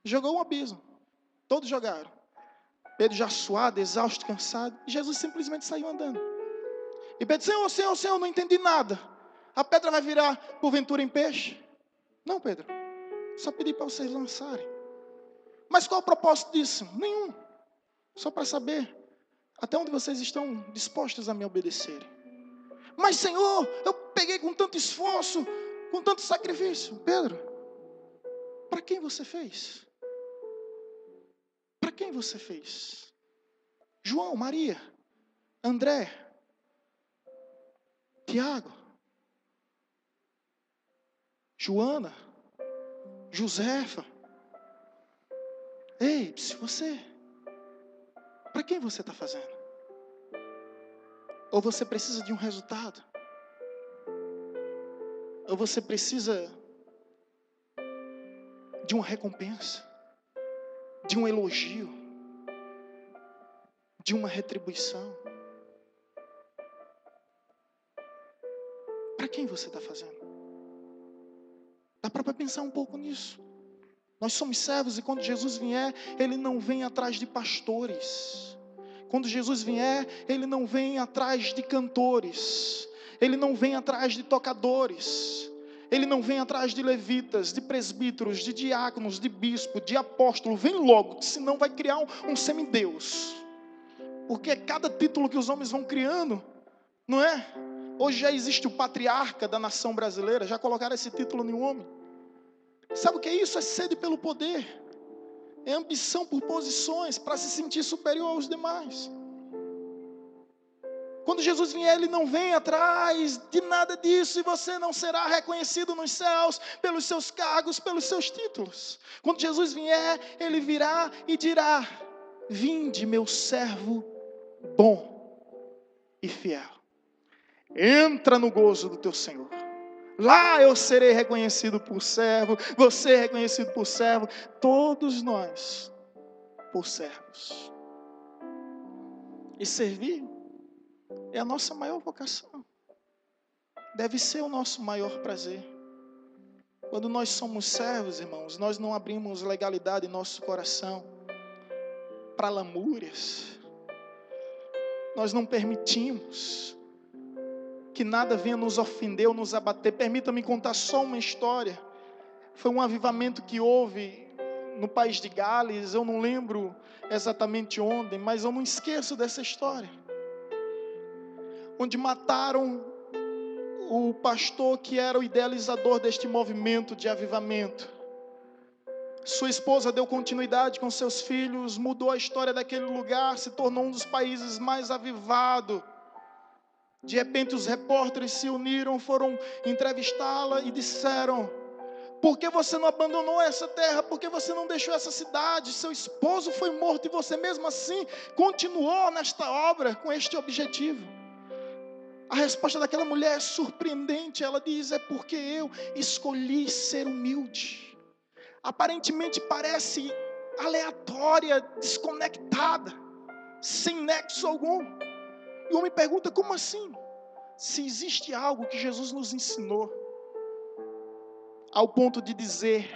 Jogou um abismo. Todos jogaram. Pedro já suado, exausto, cansado. E Jesus simplesmente saiu andando. E Pedro, Senhor, não entendi nada. A pedra vai virar, porventura, em peixe? Não, Pedro. Só pedi para vocês lançarem. Mas qual é o propósito disso? Nenhum. Só para saber até onde vocês estão dispostos a me obedecerem. Mas, Senhor, eu peguei com tanto esforço, com tanto sacrifício. Pedro, para quem você fez? Para quem você fez? João, Maria, André, Tiago, Joana, Josefa. Ei, você, para quem você está fazendo? Ou você precisa de um resultado? Ou você precisa de uma recompensa? De um elogio? De uma retribuição? Para quem você está fazendo? Dá para pensar um pouco nisso. Nós somos servos e quando Jesus vier, Ele não vem atrás de pastores. Quando Jesus vier, Ele não vem atrás de cantores. Ele não vem atrás de tocadores. Ele não vem atrás de levitas, de presbíteros, de diáconos, de bispo, de apóstolo. Vem logo, senão vai criar um semideus. Porque cada título que os homens vão criando, não é? Hoje já existe o patriarca da nação brasileira, já colocaram esse título em um homem. Sabe o que é isso? É sede pelo poder, é ambição por posições, para se sentir superior aos demais. Quando Jesus vier, Ele não vem atrás de nada disso, e você não será reconhecido nos céus pelos seus cargos, pelos seus títulos. Quando Jesus vier, Ele virá e dirá: vinde, meu servo bom e fiel, entra no gozo do teu Senhor. Lá eu serei reconhecido por servo, você é reconhecido por servo, todos nós por servos. E servir é a nossa maior vocação, deve ser o nosso maior prazer. Quando nós somos servos, irmãos, nós não abrimos legalidade em nosso coração para lamúrias, nós não permitimos que nada venha nos ofender ou nos abater. Permita-me contar só uma história. Foi um avivamento que houve no país de Gales, eu não lembro exatamente onde, mas eu não esqueço dessa história, onde mataram o pastor que era o idealizador deste movimento de avivamento. Sua esposa deu continuidade com seus filhos, mudou a história daquele lugar, se tornou um dos países mais avivados. De repente os repórteres se uniram, foram entrevistá-la e disseram: por que você não abandonou essa terra? Por que você não deixou essa cidade? Seu esposo foi morto e você mesmo assim continuou nesta obra com este objetivo. A resposta daquela mulher é surpreendente. Ela diz: é porque eu escolhi ser humilde. Aparentemente parece aleatória, desconectada, sem nexo algum. E o homem pergunta: como assim? Se existe algo que Jesus nos ensinou, ao ponto de dizer: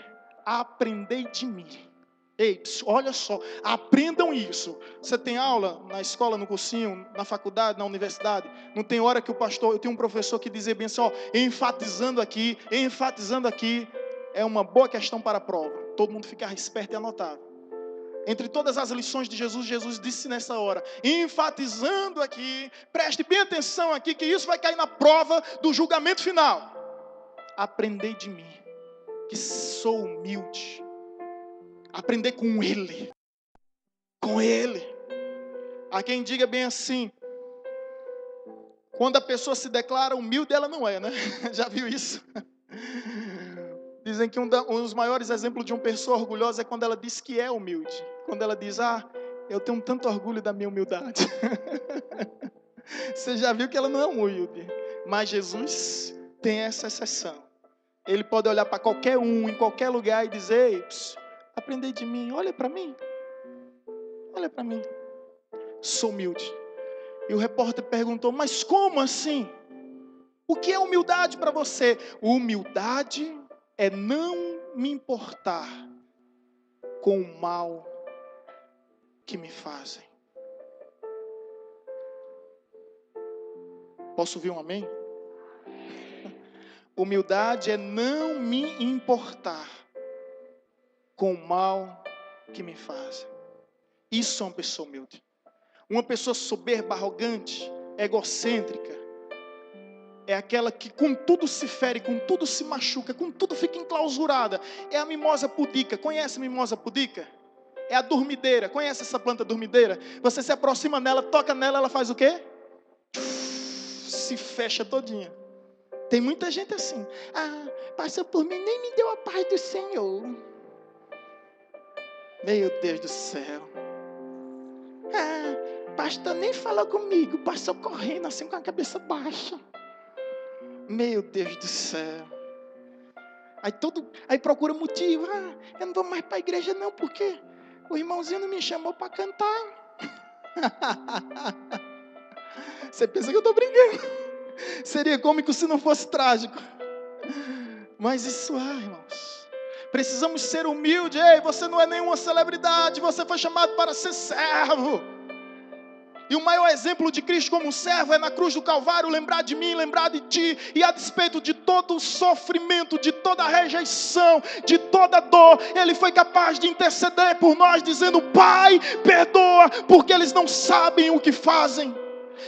aprendei de mim. Ei, olha só, aprendam isso. Você tem aula na escola, no cursinho, na faculdade, na universidade? Não tem hora que o pastor, eu tenho um professor que dizia bem assim, ó, enfatizando aqui, é uma boa questão para a prova. Todo mundo ficar esperto e anotar. Entre todas as lições de Jesus, Jesus disse nessa hora, enfatizando aqui, preste bem atenção aqui, que isso vai cair na prova do julgamento final. Aprendei de mim, que sou humilde. Aprender com Ele. Com Ele. Há quem diga bem assim, quando a pessoa se declara humilde, ela não é, né? Já viu isso? Dizem que um dos maiores exemplos de uma pessoa orgulhosa é quando ela diz que é humilde. Quando ela diz: eu tenho tanto orgulho da minha humildade. Você já viu que ela não é humilde. Mas Jesus tem essa exceção. Ele pode olhar para qualquer um, em qualquer lugar e dizer: ei, aprendei de mim, olha para mim. Olha para mim. Sou humilde. E o repórter perguntou: mas como assim? O que é humildade para você? Humildade é não me importar com o mal que me fazem. Posso ouvir um amém? Humildade é não me importar com o mal que me fazem. Isso é uma pessoa humilde. Uma pessoa soberba, arrogante, egocêntrica, é aquela que com tudo se fere, com tudo se machuca, com tudo fica enclausurada. É a mimosa pudica. Conhece a mimosa pudica? É a dormideira. Conhece essa planta dormideira? Você se aproxima nela, toca nela, ela faz o quê? Se fecha todinha. Tem muita gente assim. Passou por mim, nem me deu a paz do Senhor. Meu Deus do céu. Pastor nem falou comigo, passou correndo assim com a cabeça baixa. Meu Deus do céu. Aí procura motivo. Eu não vou mais para a igreja não, porque o irmãozinho não me chamou para cantar. Você pensa que eu estou brincando? Seria cômico se não fosse trágico. Mas isso irmãos. Precisamos ser humildes. Ei, você não é nenhuma celebridade, você foi chamado para ser servo. E o maior exemplo de Cristo como servo é na cruz do Calvário, lembrar de mim, lembrar de ti. E a despeito de todo o sofrimento, de toda a rejeição, de toda a dor, Ele foi capaz de interceder por nós, dizendo: Pai, perdoa, porque eles não sabem o que fazem.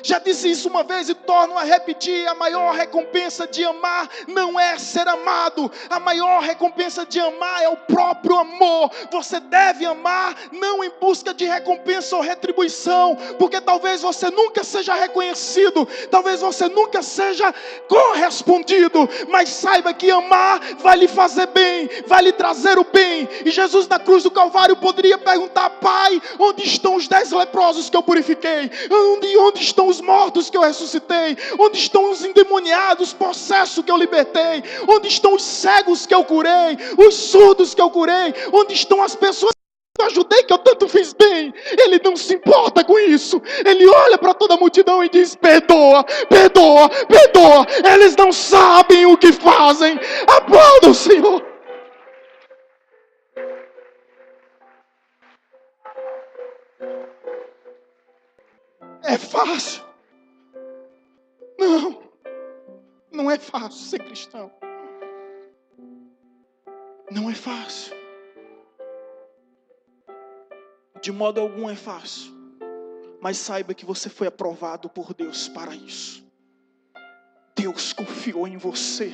Já disse isso uma vez e torno a repetir: a maior recompensa de amar não é ser amado. A maior recompensa de amar é o próprio amor. Você deve amar não em busca de recompensa ou retribuição, porque talvez você nunca seja reconhecido, talvez você nunca seja correspondido, mas saiba que amar vai lhe fazer bem, vai lhe trazer o bem. E Jesus na cruz do Calvário poderia perguntar: Pai, onde estão os 10 leprosos que eu purifiquei? Onde estão os mortos que eu ressuscitei? Onde estão os endemoniados, possessos que eu libertei? Onde estão os cegos que eu curei? Os surdos que eu curei? Onde estão as pessoas que eu ajudei, que eu tanto fiz bem? Ele não se importa com isso. Ele olha para toda a multidão e diz: perdoa, perdoa, perdoa. Eles não sabem o que fazem. Aplauda o Senhor. É fácil? Não, não é fácil ser cristão. Não é fácil. De modo algum é fácil. Mas saiba que você foi aprovado por Deus para isso. Deus confiou em você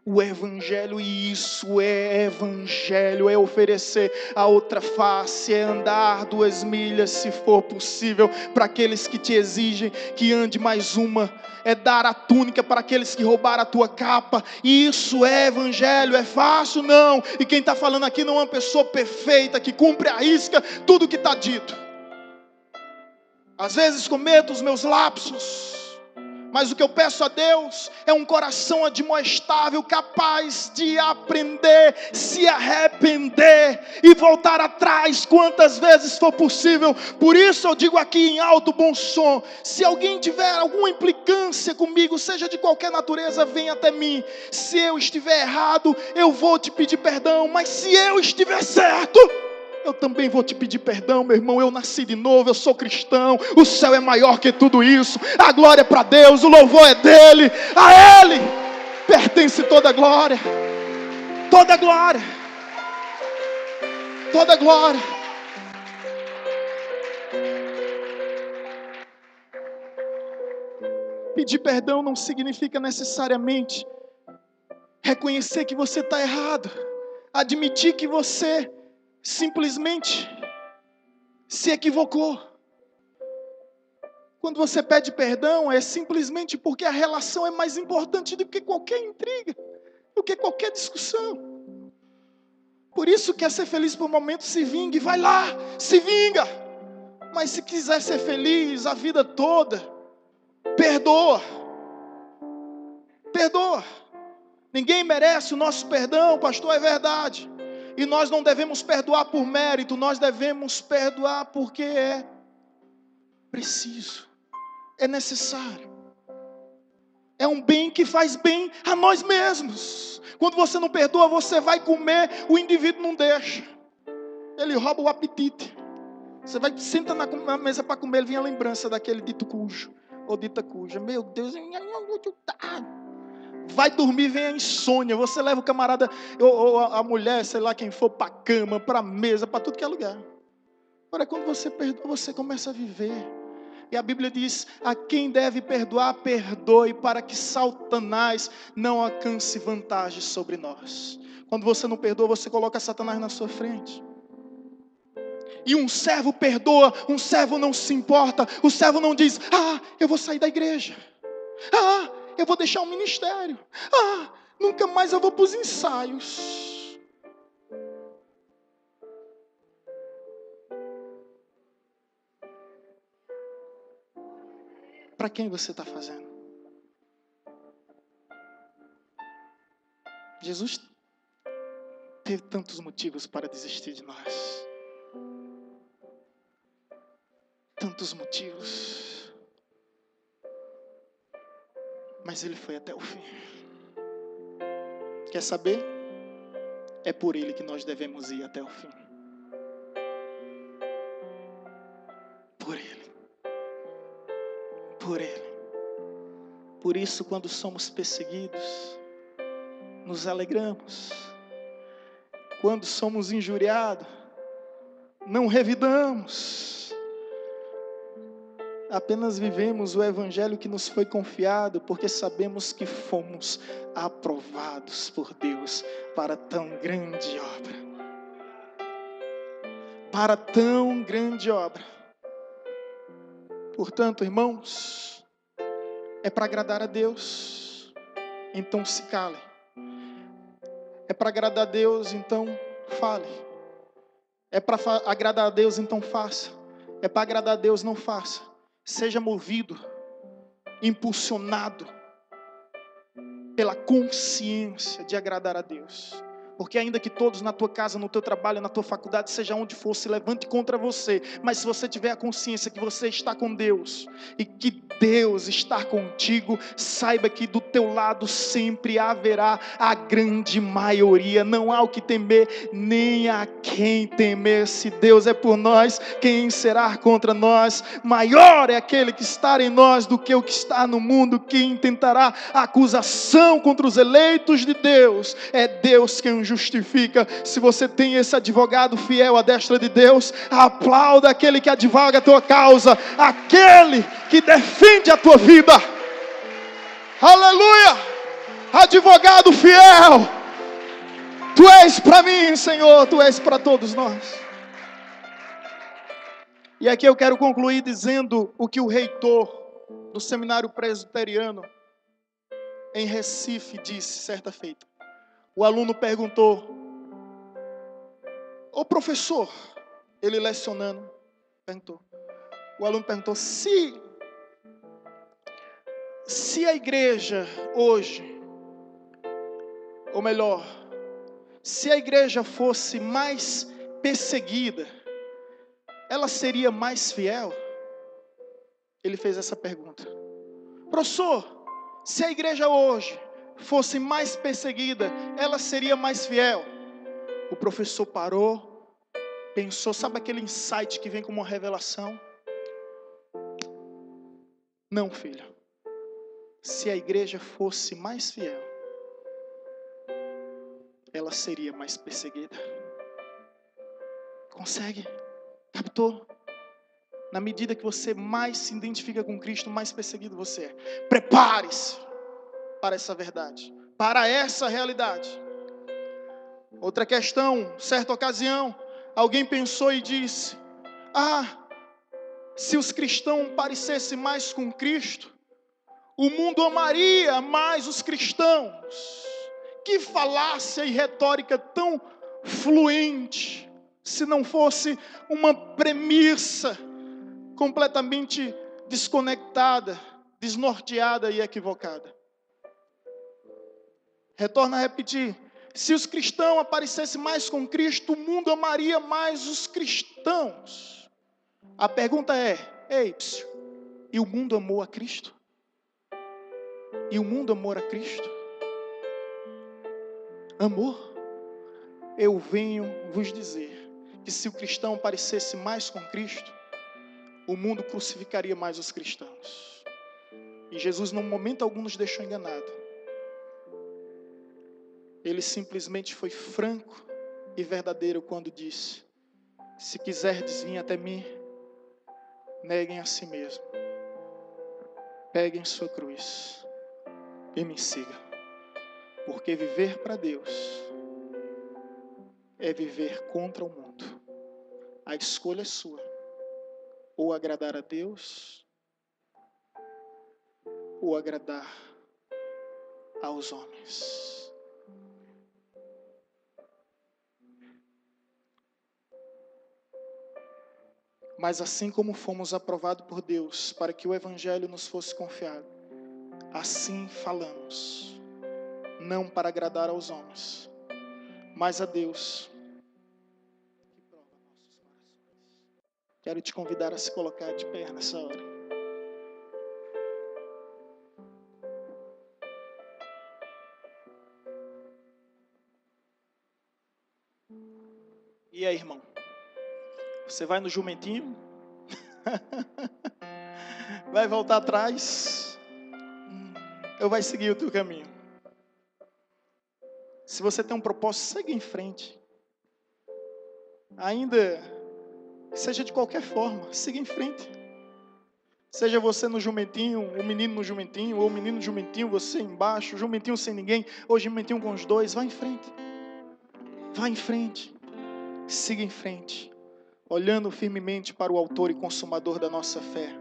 o Evangelho, e isso é Evangelho, é oferecer a outra face, é andar 2 milhas se for possível para aqueles que te exigem que ande mais uma, é dar a túnica para aqueles que roubaram a tua capa. E isso é Evangelho. É fácil? Não. E quem está falando aqui não é uma pessoa perfeita que cumpre à risca tudo que está dito. Às vezes cometo os meus lapsos, mas o que eu peço a Deus é um coração admoestável, capaz de aprender, se arrepender e voltar atrás quantas vezes for possível. Por isso eu digo aqui em alto bom som: se alguém tiver alguma implicância comigo, seja de qualquer natureza, venha até mim. Se eu estiver errado, eu vou te pedir perdão, mas se eu estiver certo, eu também vou te pedir perdão, meu irmão. Eu nasci de novo, eu sou cristão. O céu é maior que tudo isso. A glória é para Deus, o louvor é dele. A Ele pertence toda a glória. Toda a glória. Toda a glória. Pedir perdão não significa necessariamente reconhecer que você está errado. Admitir que você simplesmente se equivocou. Quando você pede perdão, é simplesmente porque a relação é mais importante do que qualquer intriga, do que qualquer discussão. Por isso, quer ser feliz por um momento, se vingue, vai lá, se vinga. Mas se quiser ser feliz a vida toda, perdoa. Perdoa. Ninguém merece o nosso perdão, pastor, é verdade. E nós não devemos perdoar por mérito, nós devemos perdoar porque é preciso, é necessário. É um bem que faz bem a nós mesmos. Quando você não perdoa, você vai comer, o indivíduo não deixa. Ele rouba o apetite. Você vai, senta na mesa para comer, ele vem a lembrança daquele dito cujo, ou dita cuja. Meu Deus, vai dormir, vem a insônia. Você leva o camarada, ou a mulher, sei lá quem for, para a cama, para a mesa, para tudo que é lugar. Agora, quando você perdoa, você começa a viver. E a Bíblia diz: a quem deve perdoar, perdoe, para que Satanás não alcance vantagem sobre nós. Quando você não perdoa, você coloca Satanás na sua frente. E um servo perdoa, um servo não se importa. O servo não diz: eu vou sair da igreja. Eu vou deixar o ministério. Nunca mais eu vou para os ensaios. Para quem você está fazendo? Jesus teve tantos motivos para desistir de nós. Tantos motivos. Mas Ele foi até o fim. Quer saber? É por Ele que nós devemos ir até o fim. Por Ele. Por Ele. Por isso, quando somos perseguidos, nos alegramos. Quando somos injuriados, não revidamos. apenas vivemos o evangelho que nos foi confiado, porque sabemos que fomos aprovados por Deus para tão grande obra. Para tão grande obra. Portanto, irmãos, é para agradar a Deus, então se cale. É para agradar a Deus, então fale. É para agradar a Deus, então faça. É para agradar a Deus, não faça. Seja movido, impulsionado pela consciência de agradar a Deus. Porque ainda que todos na tua casa, no teu trabalho, na tua faculdade, seja onde for, se levante contra você, mas se você tiver a consciência que você está com Deus e que Deus está contigo, saiba que do teu lado sempre haverá a grande maioria. Não há o que temer, nem a quem temer. Se Deus é por nós, quem será contra nós? Maior é aquele que está em nós do que o que está no mundo. Quem tentará a acusação contra os eleitos de Deus? É Deus quem os justifica. Se você tem esse advogado fiel à destra de Deus, aplauda aquele que advoga a tua causa, aquele que defende a tua vida. Aleluia! Advogado fiel, tu és para mim, Senhor, tu és para todos nós. E aqui eu quero concluir dizendo o que o reitor do seminário presbiteriano em Recife disse certa feita. O aluno perguntou: ô professor, ele lecionando, perguntou. O aluno perguntou: se a igreja hoje, ou melhor, se a igreja fosse mais perseguida, ela seria mais fiel? Ele fez essa pergunta. Professor, se a igreja hoje fosse mais perseguida, ela seria mais fiel? O professor parou, pensou, sabe aquele insight que vem como uma revelação? Não, filho. Se a igreja fosse mais fiel, ela seria mais perseguida. Consegue? Captou? Na medida que você mais se identifica com Cristo, mais perseguido você é. Prepare-se para essa verdade, para essa realidade. Outra questão, certa ocasião, alguém pensou e disse: se os cristãos parecessem mais com Cristo, o mundo amaria mais os cristãos. Que falácia e retórica tão fluente, se não fosse uma premissa completamente desconectada, desnorteada e equivocada. Retorno a repetir: se os cristãos aparecessem mais com Cristo, o mundo amaria mais os cristãos. A pergunta é: e o mundo amou a Cristo? E o mundo amou a Cristo? Amor? Eu venho vos dizer que se o cristão parecesse mais com Cristo, o mundo crucificaria mais os cristãos. E Jesus, num momento algum, nos deixou enganado. Ele simplesmente foi franco e verdadeiro quando disse: se quiserdes vir até mim, neguem a si mesmo, peguem sua cruz e me sigam. Porque viver para Deus é viver contra o mundo. A escolha é sua: ou agradar a Deus, ou agradar aos homens. Mas assim como fomos aprovados por Deus para que o Evangelho nos fosse confiado, assim falamos, não para agradar aos homens, mas a Deus, que prova nossos corações. Quero te convidar a se colocar de pé nessa hora. E aí, irmão? Você vai no jumentinho? Vai voltar atrás? Ou vai seguir o teu caminho? Se você tem um propósito, segue em frente. Ainda que seja de qualquer forma, siga em frente. Seja você no jumentinho, o menino no jumentinho, ou o menino no jumentinho, você embaixo, o jumentinho sem ninguém, ou o jumentinho com os dois, vá em frente. Vá em frente. Siga em frente. Olhando firmemente para o autor e consumador da nossa fé.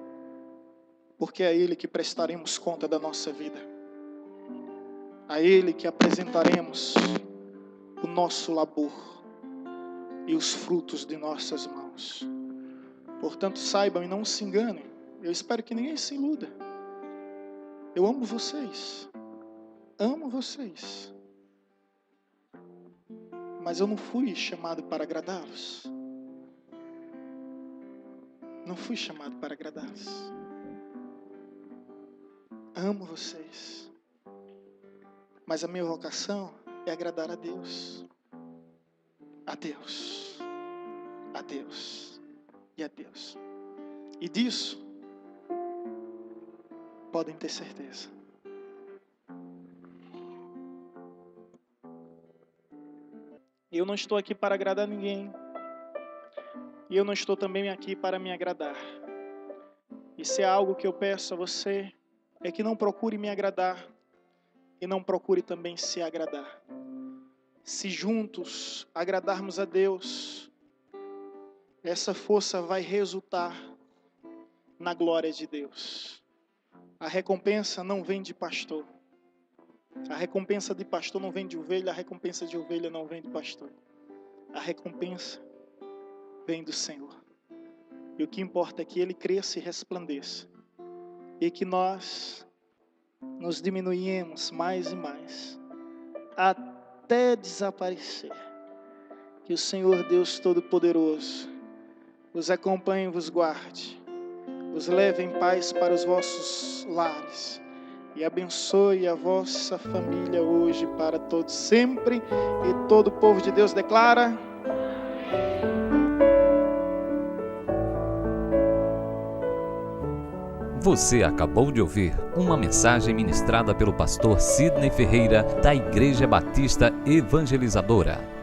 Porque é a Ele que prestaremos conta da nossa vida. A Ele que apresentaremos o nosso labor e os frutos de nossas mãos. Portanto, saibam e não se enganem. Eu espero que ninguém se iluda. Eu amo vocês. Amo vocês. Mas eu não fui chamado para agradá-los. Não fui chamado para agradá-los. Amo vocês. Mas a minha vocação é agradar a Deus. A Deus. A Deus. E a Deus. E disso, podem ter certeza. Eu não estou aqui para agradar ninguém. E eu não estou também aqui para me agradar. E se há algo que eu peço a você, é que não procure me agradar. E não procure também se agradar. Se juntos agradarmos a Deus, essa força vai resultar na glória de Deus. A recompensa não vem de pastor. A recompensa de pastor não vem de ovelha, a recompensa de ovelha não vem de pastor. A recompensa vem do Senhor. E o que importa é que Ele cresça e resplandeça. E que nós nos diminuímos mais e mais, até desaparecer. Que o Senhor Deus Todo-Poderoso vos acompanhe e vos guarde, vos leve em paz para os vossos lares e abençoe a vossa família hoje para todos sempre. E todo o povo de Deus declara: Você acabou de ouvir uma mensagem ministrada pelo pastor Sidney Ferreira, da Igreja Batista Evangelizadora.